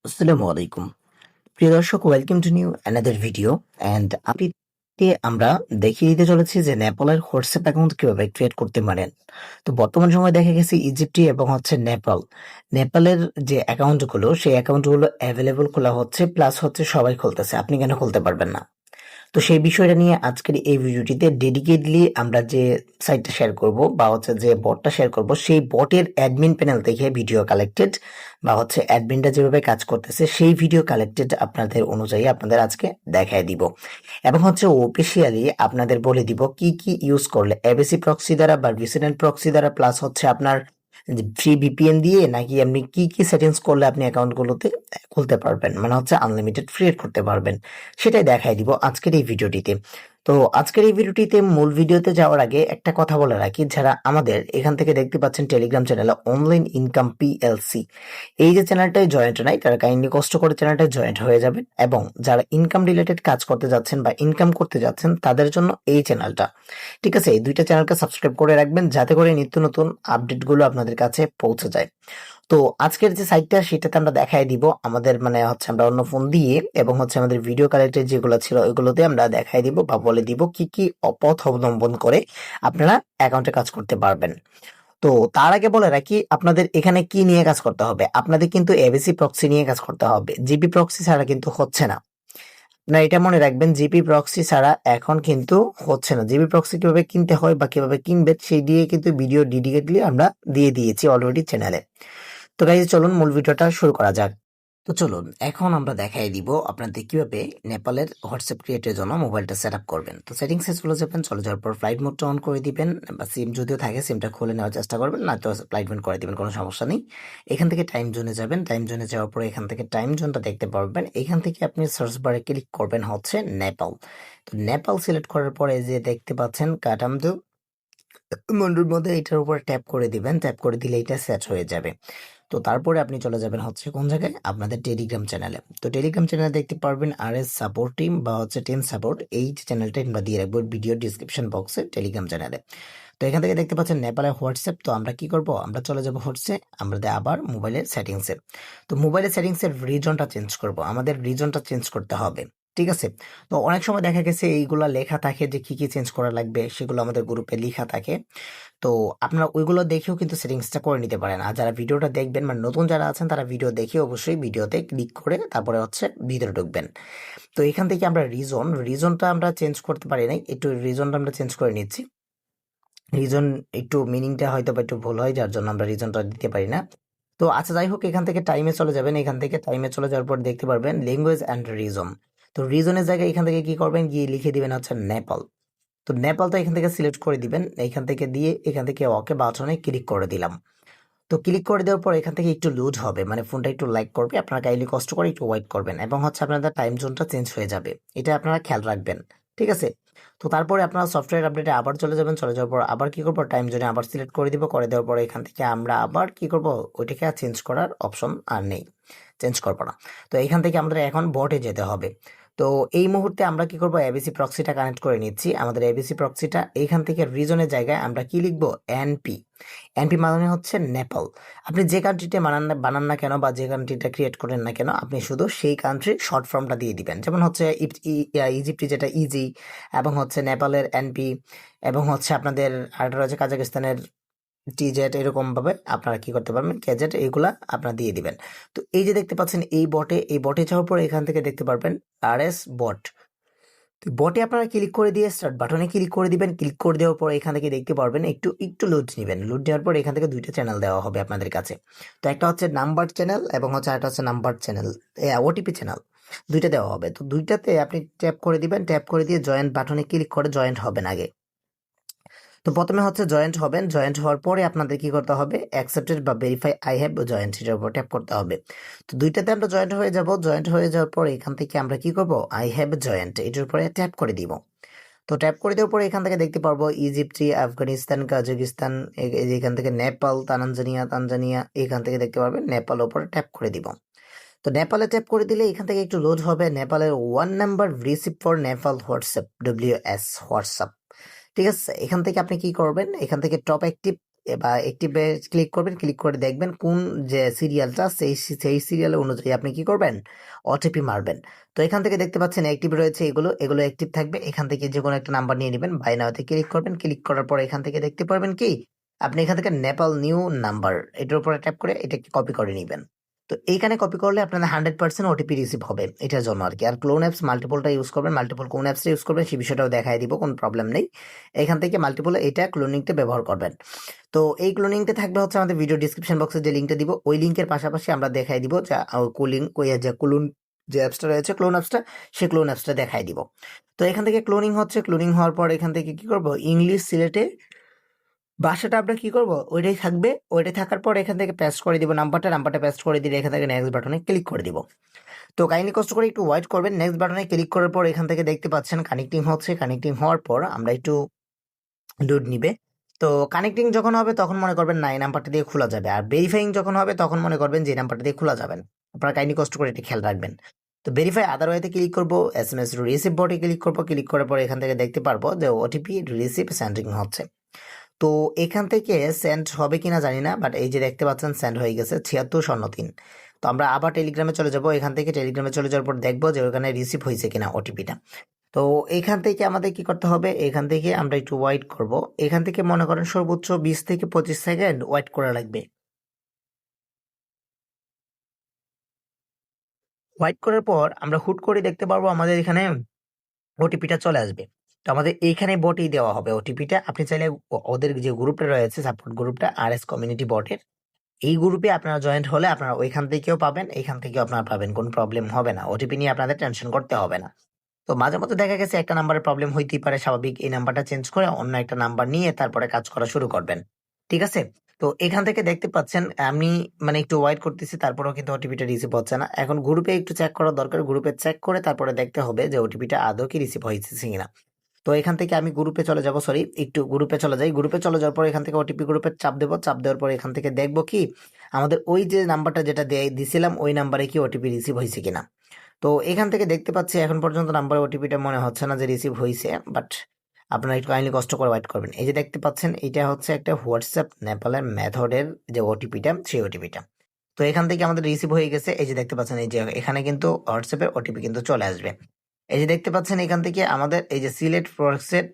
আসসালামু আলাইকুম প্রিয় দর্শক, welcome to new another video. And আপনিতে আমরা দেখিয়ে দিতে চলেছি যে নেপালের হোয়াটসঅ্যাপ অ্যাকাউন্ট কিভাবে ক্রিয়েট করতে পারেন। তো বর্তমান সময়ে দেখা গেছে ইজিপ্টি এবং নেপালের যে অ্যাকাউন্টগুলো সেই অ্যাকাউন্টগুলো অ্যাভেলেবল খোলা হচ্ছে, প্লাস হচ্ছে সবাই খুলতেছে, আপনি কেন খুলতে পারবেন না? তো সেই বিষয়টা নিয়ে আজকের এই ভিডিওটিতে ডেডিকেটলি আমরা যে সাইটটা শেয়ার করব বা হচ্ছে যে বটটা শেয়ার করব, সেই বটের অ্যাডমিন প্যানেল থেকে ভিডিও কালেক্টেড বা হচ্ছে অ্যাডমিনটা যেভাবে কাজ করতেছে সেই ভিডিও কালেক্টেড আপনাদের অনুযায়ী আপনাদের আজকে দেখায় দিব। এবং হচ্ছে অফিসিয়ালি আপনাদের বলে দিব কি কি ইউজ করলে এবিসি প্রক্সি দ্বারা বা ভিসিএন প্রক্সি দ্বারা, প্লাস হচ্ছে আপনার ফ্রি ভিপিএন দিয়ে, নাকি আপনি কি কি সেটিংস করলে আপনি অ্যাকাউন্টগুলোতে খুলতে পারবেন, মানে হচ্ছে আনলিমিটেড ক্রিয়েট করতে পারবেন, সেটাই দেখাই দিব আজকের এই ভিডিওটিতে। তো আজকের এই ভিডিওটিতে মূল ভিডিওতে যাওয়ার আগে একটা কথা বলে রাখি, যারা আমাদের এখান থেকে দেখতে পাচ্ছেন টেলিগ্রাম চ্যানেলে অনলাইন ইনকাম পিএলসি, এই যে চ্যানেলটায় জয়েন্ট নাই, তারা কাইন্ডলি কষ্ট করে চ্যানেলটায় জয়েন্ট হয়ে যাবেন। এবং যারা ইনকাম রিলেটেড কাজ করতে যাচ্ছেন বা ইনকাম করতে যাচ্ছেন তাদের জন্য এই চ্যানেলটা, ঠিক আছে? এই দুইটা চ্যানেলকে সাবস্ক্রাইব করে রাখবেন যাতে করে নিত্য নতুন আপডেটগুলো আপনাদের কাছে পৌঁছে যায়। তো আজকের যে সাইটটা সেটাতে আমরা দেখাই দিব আমাদের, মানে হচ্ছে আমরা অন্য ফোন দিয়ে এবং হচ্ছে আমাদের ভিডিও কালেক্টেড যেগুলো ছিল ওইগুলোতে আমরা দেখাই দিব বা বলে দিব কি কি পথ অবলম্বন করে আপনারা অ্যাকাউন্টে কাজ করতে পারবেন। তো তার আগে বলে রাখি, আপনাদের এখানে কি নিয়ে কাজ করতে হবে। আপনাদের কিন্তু এবিসি প্রক্সি নিয়ে কাজ করতে হবে, জিপি প্রক্সি ছাড়া কিন্তু হচ্ছে না। না, এটা মনে রাখবেন, জিপি প্রক্সি ছাড়া এখন কিন্তু হচ্ছে না। জিপি প্রক্সি কিভাবে কিনতে হয় বা কিভাবে কিনবেন সেই দিয়ে কিন্তু ভিডিও ডেডিকেটলি আমরা দিয়ে দিয়েছি অলরেডি চ্যানেলে। তো গাইজ চলুন মূল ভিডিওটা শুরু করা যাক। তো চলুন এখন আমরা দেখাই দিব আপনাদের কিভাবে নেপালের হোয়াটসঅ্যাপ ক্রিয়েটের জন্য মোবাইলটা সেট আপ করবেন। তো সেটিংসে চলে যাবেন, চলে যাওয়ার পর ফ্লাইট মোডটা অন করে দিবেন, বা সিম যদিও থাকে সিমটা খুলে নেওয়ার চেষ্টা করবেন, না তো ফ্লাইট মোড করে দিবেন, কোনো সমস্যা নেই। এখান থেকে টাইম জোনে যাবেন, টাইম জোনে যাওয়ার পর এখান থেকে টাইম জোনটা দেখতে পারবেন। এখান থেকে আপনি সার্চ বারে ক্লিক করবেন হচ্ছে নেপাল। তো নেপাল সিলেক্ট করার পরে যে দেখতে পাচ্ছেন কাঠামো মন্ডুর মধ্যে এটার উপর ট্যাপ করে দিবেন, ট্যাপ করে দিলে এটা সেট হয়ে যাবে। তো তারপরে আপনি চলে যাবেন হচ্ছে কোন জায়গায়, আপনাদের টেলিগ্রাম চ্যানেলে। তো টেলিগ্রাম চ্যানেলে দেখতে পারবেন আর এস সাপোর্ট টিম বা হচ্ছে টেন সাপোর্ট, এই চ্যানেলটা আমরা দিয়ে রাখবো ভিডিও ডিসক্রিপশন বক্সে টেলিগ্রাম চ্যানেলে। তো এখান থেকে দেখতে পাচ্ছেন নেপালের হোয়াটসঅ্যাপ। তো আমরা কি করব, আমরা চলে যাব হচ্ছে আমাদের আবার মোবাইলের সেটিংসে। তো মোবাইলের সেটিংসের রিজনটা চেঞ্জ করব, আমাদের রিজনটা চেঞ্জ করতে হবে, ঠিক আছে? তো অনেক সময় দেখা গেছে এইগুলা লেখা থাকে যে কি কি চেঞ্জ করা লাগবে, সেগুলো আমাদের গ্রুপে লেখা থাকে। তো আপনারা ওইগুলো দেখেও কিন্তু সেটিংসটা করে নিতে পারেন। আর যারা ভিডিওটা দেখবেন, মানে নতুন যারা আছেন, তারা ভিডিও দেখে অবশ্যই ভিডিওতে ক্লিক করে তারপরে হচ্ছে ভিতরে ঢুকবেন। তো এখান থেকে আমরা রিজনটা আমরা চেঞ্জ করতে পারি নাই, একটু রিজনটা আমরা চেঞ্জ করে নিচ্ছি। রিজন একটু মিনিংটা হয়তো বা একটু ভুল হয়, যার জন্য আমরা রিজনটা দিতে পারি না। তো আচ্ছা, যাই হোক, এখান থেকে টাইমে চলে যাবেন। এখান থেকে টাইমে চলে যাওয়ার পর দেখতে পারবেন ল্যাঙ্গুয়েজ অ্যান্ড রিজন। তো রিজনের জায়গায় এখান থেকে কি করবেন, গিয়ে লিখে দিবেন হচ্ছে নেপাল। তো নেপালটা এখান থেকে সিলেক্ট করে দিবেন, এখান থেকে দিয়ে এখান থেকে ওকে বাটনে ক্লিক করে দিলাম। তো ক্লিক করে দেওয়ার পর এখান থেকে একটু লোড হবে, মানে ফোনটা একটু লাইক করবে, আপনারা কাইন্ডলি কষ্ট করে একটু ওয়েট করবেন, এবং হচ্ছে আপনাদের টাইম জোনটা চেঞ্জ হয়ে যাবে, এটা আপনারা খেয়াল রাখবেন, ঠিক আছে? তো তারপরে আপনারা সফটওয়্যার আপডেটে আবার চলে যাবেন, চলে যাওয়ার পর আবার কি করবো, টাইম জোনে আবার সিলেক্ট করে দিব, করে দেওয়ার পর এখান থেকে আমরা আবার কি করব, ওইটাকে আর চেঞ্জ করার অপশন আর নেই, চেঞ্জ করবো না। তো এখান থেকে আমাদের এখন বটে যেতে হবে। তো এই মুহূর্তে আমরা কি করব, এবিসি প্রক্সিটা কানেক্ট করে নিচ্ছি। আমাদের এবিসি প্রক্সিটা এইখান থেকে রিজনের জায়গায় আমরা কি লিখবো, এনপি। এনপি মানে হচ্ছে নেপাল। আপনি যে কান্ট্রিতে বানান না কেন বা যে কান্ট্রিটা ক্রিয়েট করেন না কেন, আপনি শুধু সেই কান্ট্রির শর্ট ফর্মটা দিয়ে দিবেন। যেমন হচ্ছে ইজিপ্টি যেটা ইজি, এবং হচ্ছে নেপালের এনপি, এবং হচ্ছে আপনাদের আরেকটা রয়েছে কাজাকিস্তানের টিজেট, এরকম ভাবে আপনারা কি করতে পারবেন, ক্যাজেট, এগুলা আপনারা দিয়ে দিবেন। তো এই যে দেখতে পাচ্ছেন এই বটে যাওয়ার পর এখান থেকে দেখতে পারবেন আর এস বট। তো বটে আপনারা ক্লিক করে দিয়ে স্টার্ট বাটনে ক্লিক করে দিবেন। ক্লিক করে দেওয়ার পর এখান থেকে দেখতে পারবেন একটু একটু লোড নেবেন। লোড নেওয়ার পর এখান থেকে দুইটা চ্যানেল দেওয়া হবে আপনাদের কাছে। তো একটা হচ্ছে নাম্বার চ্যানেল এবং হচ্ছে আরেকটা হচ্ছে নাম্বার চ্যানেল, ওটিপি চ্যানেল, দুইটা দেওয়া হবে। তো দুইটাতে আপনি ট্যাপ করে দিবেন, ট্যাপ করে দিয়ে জয়েন্ট বাটনে ক্লিক করে জয়েন্ট হবেন আগে। তো প্রথমে হচ্ছে জয়েন্ট হবেন, জয়েন্ট হওয়ার পরে আপনাদের কি করতে হবে, অ্যাকসেপ্টেড বা ভেরিফাই আই হ্যাভ জয়েন্ট, এটার উপর ট্যাপ করতে হবে। তো দুইটাতে আমরা জয়েন্ট হয়ে যাব। জয়েন্ট হয়ে যাওয়ার পর এখান থেকে আমরা কি করব, আই হ্যাভ জয়েন্ট, এটার উপরে ট্যাপ করে দিব। তো ট্যাপ করে দেওয়ার পরে এখান থেকে দেখতে পারবো ইজিপ্টি, আফগানিস্তান, কাজাকিস্তান, এখান থেকে নেপাল, তানজানিয়া, এখান থেকে দেখতে পারবেন নেপাল উপরে ট্যাপ করে দিব। তো নেপালে ট্যাপ করে দিলে এখান থেকে একটু লোড হবে। নেপালের 1 number receive for Nepal WhatsApp, WS WhatsApp, ঠিক আছে? এখান থেকে আপনি কি করবেন, এখান থেকে টপ অ্যাক্টিভ বা অ্যাক্টিভে ক্লিক করবেন, ক্লিক করে দেখবেন কোন যে সিরিয়ালটা সেই সিরিয়াল অনুযায়ী আপনি কি করবেন, ওটিপি মারবেন। তো এখান থেকে দেখতে পাচ্ছেন অ্যাক্টিভ রয়েছে, এগুলো অ্যাক্টিভ থাকবে। এখান থেকে যে কোনো একটা নাম্বার নিয়ে নেবেন, বাই নাওতে ক্লিক করবেন। ক্লিক করার পর এখান থেকে দেখতে পারবেন কি আপনি এখান থেকে নেপাল নিউ নাম্বার এটার উপরে ট্যাপ করে এটাকে কপি করে নেবেন। তো এইখানে কপি করলে আপনাদের 100% ওটিপি রিসিভ হবে, এটার জন্য আর কি। আর ক্লোন অ্যাপস মাল্টিপলটা ইউজ করবেন, মাল্টিপল কোন অ্যাপসটা ইউজ করবেন সেই বিষয়টাও দেখাই দিব, কোনো প্রবলেম নেই। এখান থেকে মাল্টিপল এটা ক্লোনিংটা ব্যবহার করবেন। তো এই ক্লোনিংটা থাকবে হচ্ছে আমাদের ভিডিও ডিসক্রিপশন বক্সে যে লিঙ্কটা দিব, ওই লিঙ্কের পাশাপাশি আমরা দেখাই দিব যে কুলিং যে ক্লোন যে অ্যাপসটা রয়েছে ক্লোন অ্যাপসটা, সেই ক্লোন অ্যাপসটা দেখাই দিব। তো এখান থেকে ক্লোনিং হচ্ছে, ক্লোনিং হওয়ার পর এখান থেকে কি করব, ইংলিশ সিলেটে ভাষাটা আমরা কি করব ওইটাই থাকবে। ওইটাই থাকার পর এখান থেকে পেস্ট করে দিব নাম্বারটা পেস্ট করে দিলে এখান থেকে নেক্সট বাটনে ক্লিক করে দিব। তো কাইন্ডলি কষ্ট করে একটু ওয়েট করবেন। নেক্সট বাটনে ক্লিক করার পর এখান থেকে দেখতে পাচ্ছেন কানেক্টিং হচ্ছে। কানেক্টিং হওয়ার পর আমরা একটু লোড নিবে। তো কানেক্টিং যখন হবে তখন মনে করবেন না এই নাম্বারটা দিয়ে খোলা যাবে, আর ভেরিফাইং যখন হবে তখন মনে করবেন যে এই নাম্বারটা দিয়ে খোলা যাবে না। আপনারা কাইন্ডলি কষ্ট করে এটা খেয়াল রাখবেন। তো ভেরিফাই আদার ওয়েতে ক্লিক করবো, SMS রিসিভ বটে ক্লিক করবো। ক্লিক করার পর এখান থেকে দেখতে পারবো যে ওটিপি রিসিভ সেন্ডিং হচ্ছে। তো এখান থেকে সেন্ড হবে কিনা জানি না, বাট এই যে দেখতে পাচ্ছেন সেন্ড হয়ে গেছে 7603। তো আমরা আবার টেলিগ্রামে চলে যাব। এখান থেকে টেলিগ্রামে চলে যাওয়ার পর দেখবো যে ওখানে রিসিভ হয়েছে কিনা ওটিপিটা। তো এখান থেকে আমাদের কি করতে হবে, এখান থেকে আমরা একটু ওয়েট করব। এখান থেকে মনে করেন সর্বোচ্চ 20 থেকে 25 সেকেন্ড ওয়েট করা লাগবে। ওয়েট করার পর আমরা হুট করে দেখতে পারবো আমাদের এখানে ওটিপিটা চলে আসবে। তো আমাদের এইখানে বটেই দেওয়া হবে ওটিপিটা। আপনি চাইলে ওদের যে গ্রুপটা রয়েছে সাপোর্ট গ্রুপটা RS কমিউনিটি বটের, এই গ্রুপে আপনারা জয়েন্ট হলে আপনারা ওইখান থেকেও পাবেন, এইখান থেকেও আপনারা পাবেন, কোনো প্রবলেম হবে না। ওটিপি নিয়ে আপনাদের টেনশন করতে হবে না। তো মাঝে মধ্যে দেখা গেছে একটা নাম্বারের প্রবলেম হইতেই পারে, স্বাভাবিক। এই নাম্বারটা চেঞ্জ করে অন্য একটা নাম্বার নিয়ে তারপরে কাজ করা শুরু করবেন, ঠিক আছে? তো এখান থেকে দেখতে পাচ্ছেন আমি মানে একটু ওয়েট করতেছি, তারপরেও কিন্তু ওটিপিটা রিসিভ হচ্ছে না। এখন গ্রুপে একটু চেক করা দরকার, গ্রুপে চেক করে তারপরে দেখতে হবে যে ওটিপিটা আদৌ কি রিসিভ হয়েছে কিনা। তো এখান থেকে আমি গ্রুপে চলে যাব, সরি একটু গ্রুপে চলে যাই। গ্রুপে চলে যাওয়ার পর এখান থেকে ওটিপি গ্রুপে চাপ দেবো। চাপ দেওয়ার পর এখান থেকে দেখবো কি আমাদের ওই যে নাম্বারটা যেটা দিছিলাম ওই নাম্বারে কি ওটিপি রিসিভ হয়েছে কিনা। তো এখান থেকে দেখতে পাচ্ছি এখন পর্যন্ত নাম্বার ওটিপিটা মনে হচ্ছে না যে রিসিভ হয়েছে, বাট আপনারা একটু কাইন্ডলি কষ্ট করে ওয়েট করবেন। এই যে দেখতে পাচ্ছেন এটা হচ্ছে একটা হোয়াটসঅ্যাপ নেপালের মেথডের যে ওটিপিটা, সেই ওটিপিটা। তো এখান থেকে আমাদের রিসিভ হয়ে গেছে। এই যে দেখতে পাচ্ছেন এই যে এখানে কিন্তু হোয়াটসঅ্যাপের ওটিপি কিন্তু চলে আসবে। এই যে দেখতে পাচ্ছেন এখান থেকে আমাদের এই যে সিলেক্ট প্রসেট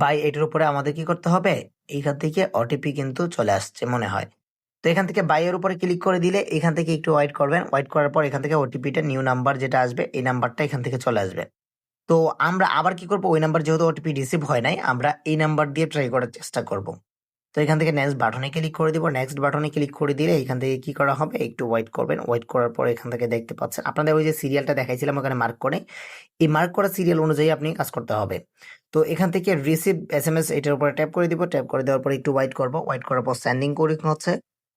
বাই এটার উপরে আমাদের কি করতে হবে, এইখান থেকে ওটিপি কিন্তু চলে আসছে মনে হয়। তো এখান থেকে বাই এর উপরে ক্লিক করে দিলে এখান থেকে একটু ওয়েট করবেন। ওয়েট করার পর এখান থেকে ওটিপিটা নিউ নাম্বার যেটা আসবে এই নাম্বারটা এখান থেকে চলে আসবে। তো আমরা আবার কি করব, ওই নাম্বার যেহেতু ওটিপি রিসিভ হয় নাই আমরা এই নাম্বার দিয়ে ট্রাই করার চেষ্টা করব। তো এখান থেকে নেক্সট বাটনে ক্লিক করে দিব। নেক্সট বাটনে ক্লিক করে দিলে এখান থেকে কি করা হবে, একটু ওয়েট করবেন। ওয়েট করার পর এখান থেকে দেখতে পাচ্ছেন আপনাদের ওই যে সিরিয়ালটা দেখাইছিলাম ওখানে মার্ক করে, এই মার্ক করা সিরিয়াল অনুযায়ী আপনি কাজ করতে হবে। তো এখান থেকে রিসিভ SMS এটার উপরে ট্যাপ করে দিব। ট্যাপ করে দেওয়ার পর একটু ওয়েট করব। ওয়েট করার পর সেন্ডিং করে হচ্ছে।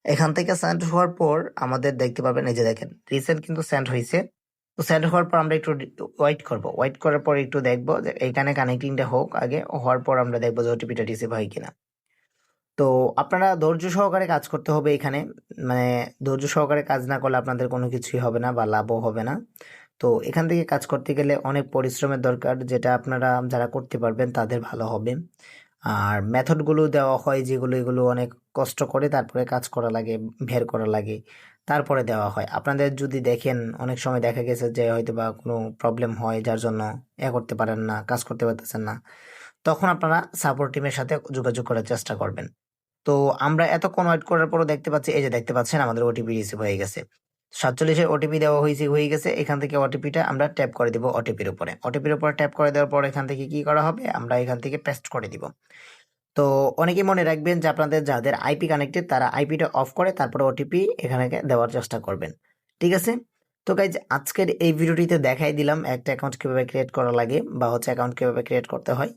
এখান থেকে সেন্ড হওয়ার পর আমাদের দেখতে পাবেন এই যে দেখেন রিসেন্ট কিন্তু সেন্ড হয়েছে। তো সেন্ড হওয়ার পর আমরা একটু ওয়েট করব। ওয়েট করার পর একটু দেখবো যে এইখানে কানেক্টিংটা হোক আগে, হওয়ার পর আমরা দেখবো যে ওটিপিটা রিসিভ হয় কিনা। তো আপনারা ধৈর্য সহকারে কাজ করতে হবে এখানে, মানে ধৈর্য সহকারে কাজ না করলে আপনাদের কোনো কিছুই হবে না বা লাভও হবে না। তো এখান থেকে কাজ করতে গেলে অনেক পরিশ্রমের দরকার, যেটা আপনারা যারা করতে পারবেন তাদের ভালো হবে। আর মেথডগুলো দেওয়া হয় যেগুলো, এগুলো অনেক কষ্ট করে তারপরে কাজ করা লাগে, বের করা লাগে, তারপরে দেওয়া হয়। আপনাদের যদি দেখেন অনেক সময় দেখা গেছে যে হয়তো বা কোনো প্রবলেম হয় যার জন্য করতে পারেন না, কাজ করতে পারতেছেন না, তখন আপনারা সাপোর্ট টিমের সাথে যোগাযোগ করার চেষ্টা করবেন। তো আমরা এতক্ষণ ওয়েট করার পরও দেখতে পাচ্ছি এই যে দেখতে পাচ্ছেন আমাদের ওটিপি রিসিভ হয়ে গেছে। 47-এর ওটিপি দেওয়া হয়ে গেছে। এখান থেকে ওটিপিটা আমরা ট্যাপ করে দিব ওটিপির উপরে। ওটিপির উপরে ট্যাপ করে দেওয়ার পর এখান থেকে কি করা হবে, আমরা এখান থেকে পেস্ট করে দিব। তো অনেকেই মনে রাখবেন যে আপনাদের যাদের আইপি কানেক্টেড তারা আইপিটা অফ করে তারপরে ওটিপি এখানে দেওয়ার চেষ্টা করবেন, ঠিক আছে? তো গাইজ আজকের এই ভিডিওটিতে দেখাই দিলাম একটা অ্যাকাউন্ট কিভাবে ক্রিয়েট করা লাগে বা হচ্ছে অ্যাকাউন্ট কিভাবে ক্রিয়েট করতে হয়।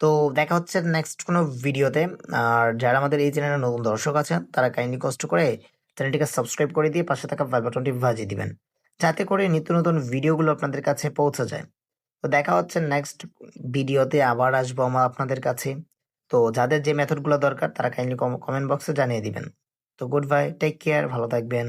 তো দেখা হচ্ছে নেক্সট কোনো ভিডিওতে। আর যারা আমাদের এই চ্যানেলে নতুন দর্শক আছেন তারা কাইন্ডলি কষ্ট করে চ্যানেলটিকে সাবস্ক্রাইব করে দিয়ে পাশে থাকা বেল বাটনটি বাজিয়ে দিবেন, যাতে করে নিত্য নতুন ভিডিওগুলো আপনাদের কাছে পৌঁছে যায়। তো দেখা হচ্ছে নেক্সট ভিডিওতে, আবার আসবো আমরা আপনাদের কাছে। তো যাদের যে মেথডগুলো দরকার তারা কাইন্ডলি কমেন্ট বক্সে জানিয়ে দিবেন। তো গুড বাই, টেক কেয়ার, ভালো থাকবেন।